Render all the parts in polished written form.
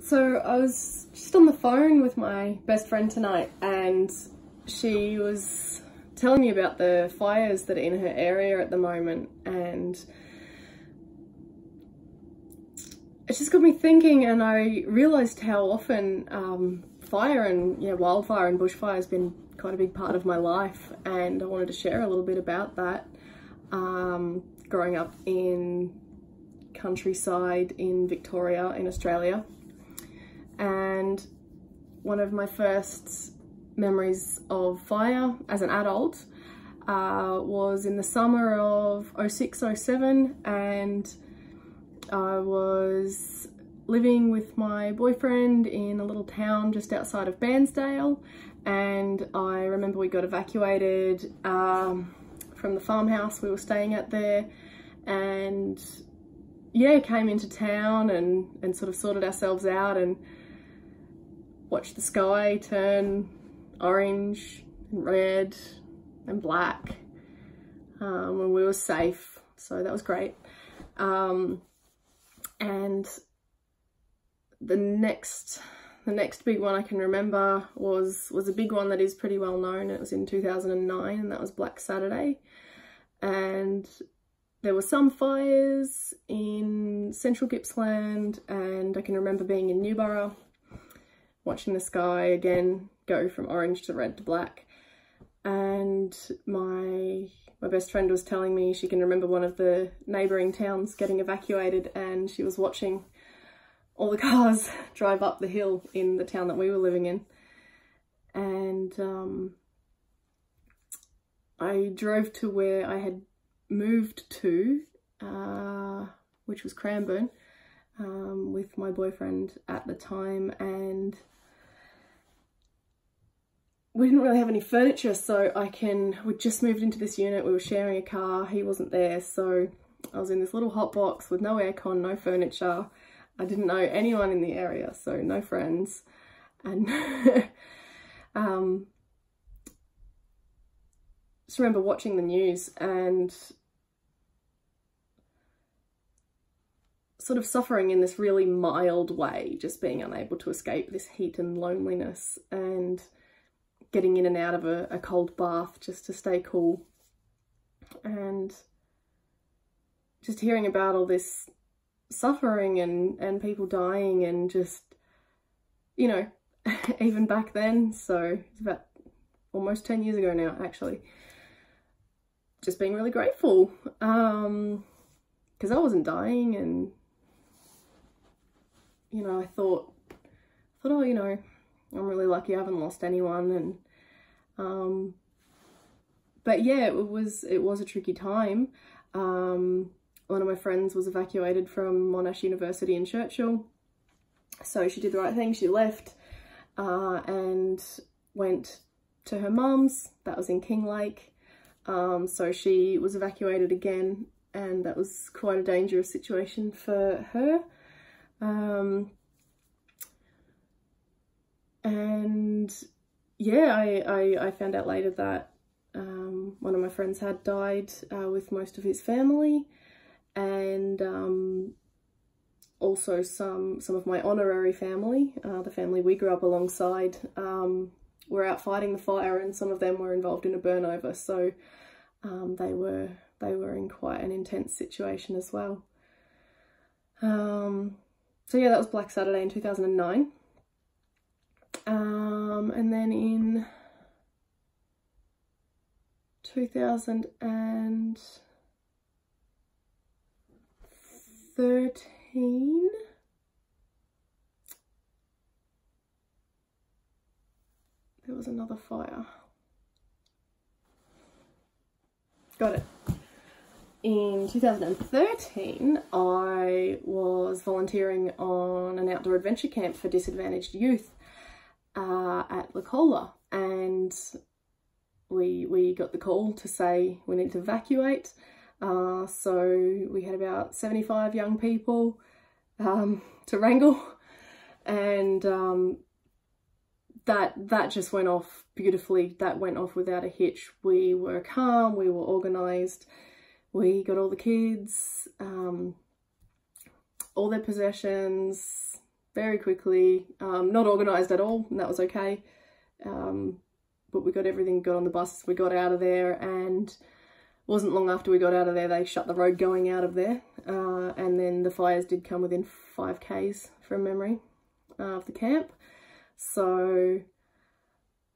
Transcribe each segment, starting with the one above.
So I was just on the phone with my best friend tonight, and she was telling me about the fires that are in her area at the moment, and it just got me thinking, and I realised how often fire and wildfire and bushfire has been quite a big part of my life, and I wanted to share a little bit about that. Growing up in countryside in Victoria in Australia, and one of my first memories of fire as an adult was in the summer of 06-07, and I was living with my boyfriend in a little town just outside of Bairnsdale, and I remember we got evacuated from the farmhouse we were staying at there, and yeah, came into town and sort of sorted ourselves out and watched the sky turn orange and red and black when we were safe, so that was great. And the next big one I can remember was a big one that is pretty well known. It was in 2009, and that was Black Saturday, and there were some fires in central Gippsland, and I can remember being in Newborough watching the sky again go from orange to red to black, and my best friend was telling me she can remember one of the neighbouring towns getting evacuated, and she was watching all the cars drive up the hill in the town that we were living in. And I drove to where I had moved to, which was Cranbourne, with my boyfriend at the time, and we didn't really have any furniture, so we'd just moved into this unit, we were sharing a car, he wasn't there, so I was in this little hot box with no aircon, no furniture. I didn't know anyone in the area, so no friends, and just remember watching the news and sort of suffering in this really mild way, just being unable to escape this heat and loneliness, and getting in and out of a cold bath just to stay cool, and just hearing about all this suffering and people dying, and just, you know, even back then, so it's about almost 10 years ago now actually, just being really grateful because I wasn't dying, and you know, I thought, oh, you know, I'm really lucky I haven't lost anyone, and but yeah, it was a tricky time. One of my friends was evacuated from Monash University in Churchill, so she did the right thing, she left and went to her mum's, that was in Kinglake, so she was evacuated again, and that was quite a dangerous situation for her. And yeah, I found out later that one of my friends had died with most of his family, and also some of my honorary family, the family we grew up alongside, were out fighting the fire, and some of them were involved in a burnover, so they were in quite an intense situation as well. So yeah, that was Black Saturday in 2009. And then in 2013, there was another fire. Got it. In 2013, I was volunteering on an outdoor adventure camp for disadvantaged youth at Lacola, and we got the call to say we need to evacuate. So we had about 75 young people to wrangle, and that just went off beautifully. That went off without a hitch. We were calm, we were organised, we got all the kids, all their possessions, very quickly, not organised at all, and that was okay. But we got everything, got on the bus, we got out of there, and it wasn't long after we got out of there they shut the road going out of there, and then the fires did come within 5 k's from memory of the camp. So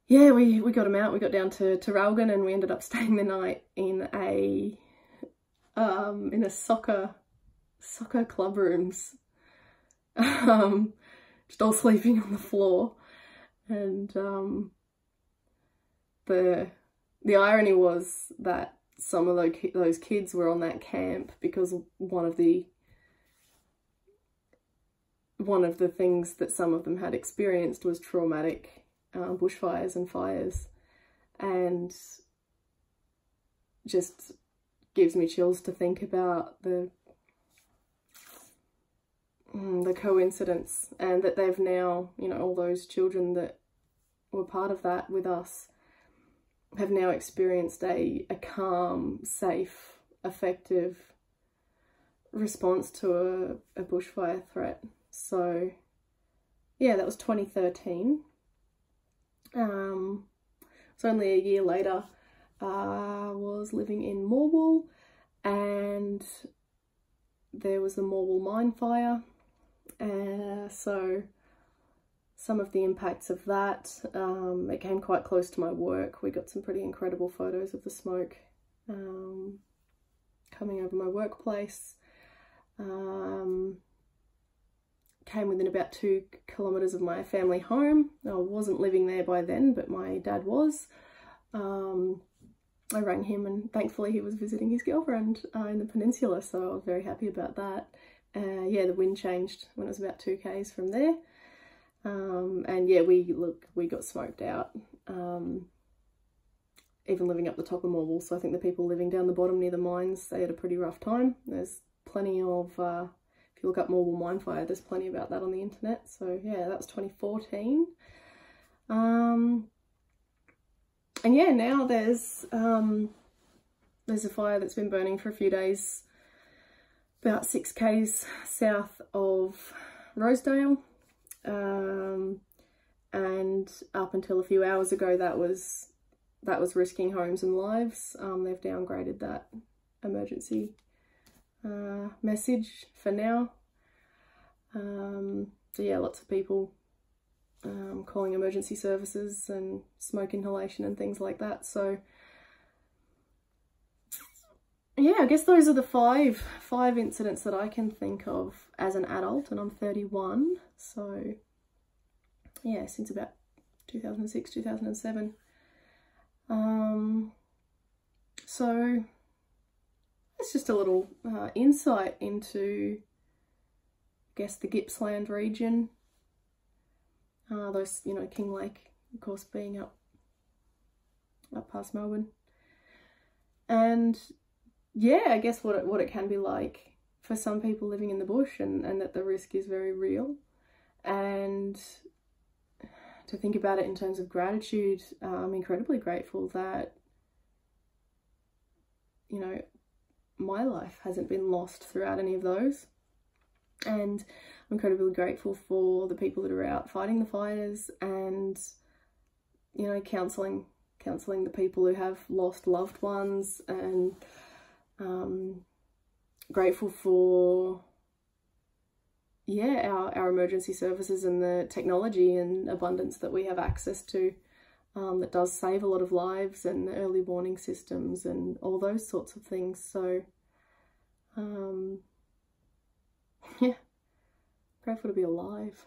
yeah, we got them out, we got down to Traralgon, and we ended up staying the night in a soccer club rooms, just all sleeping on the floor. And the irony was that some of those kids were on that camp because one of the things that some of them had experienced was traumatic bushfires and fires, and just gives me chills to think about the coincidence, and that they've now, you know, all those children that were part of that with us have now experienced a calm, safe, effective response to a bushfire threat. So yeah, that was 2013. So only a year later, I was living in Morwell, and there was the Morwell mine fire. So some of the impacts of that, it came quite close to my work. We got some pretty incredible photos of the smoke coming over my workplace. Came within about 2 kilometres of my family home. I wasn't living there by then, but my dad was. I rang him, and thankfully he was visiting his girlfriend in the peninsula, so I was very happy about that. Yeah, the wind changed when it was about 2 k's from there. And yeah, we got smoked out, even living up the top of Morwell. So I think the people living down the bottom near the mines, they had a pretty rough time. There's plenty of, if you look up Morwell mine fire, there's plenty about that on the internet. So yeah, that was 2014. And yeah, now there's a fire that's been burning for a few days about 6 k's south of Rosedale. And up until a few hours ago, that was risking homes and lives. They've downgraded that emergency message for now. So yeah, lots of people calling emergency services and smoke inhalation and things like that. So yeah, I guess those are the five incidents that I can think of as an adult, and I'm 31, so yeah, since about 2006, 2007. So it's just a little insight into, I guess, the Gippsland region. Those, you know, Kinglake, of course, being up past Melbourne. And yeah, I guess what it can be like for some people living in the bush, and that the risk is very real. And to think about it in terms of gratitude, I'm incredibly grateful that, you know, my life hasn't been lost throughout any of those. And I'm incredibly grateful for the people that are out fighting the fires, and, you know, counselling the people who have lost loved ones, and grateful for, yeah, our emergency services and the technology and abundance that we have access to, that does save a lot of lives, and the early warning systems and all those sorts of things. So yeah, grateful to be alive.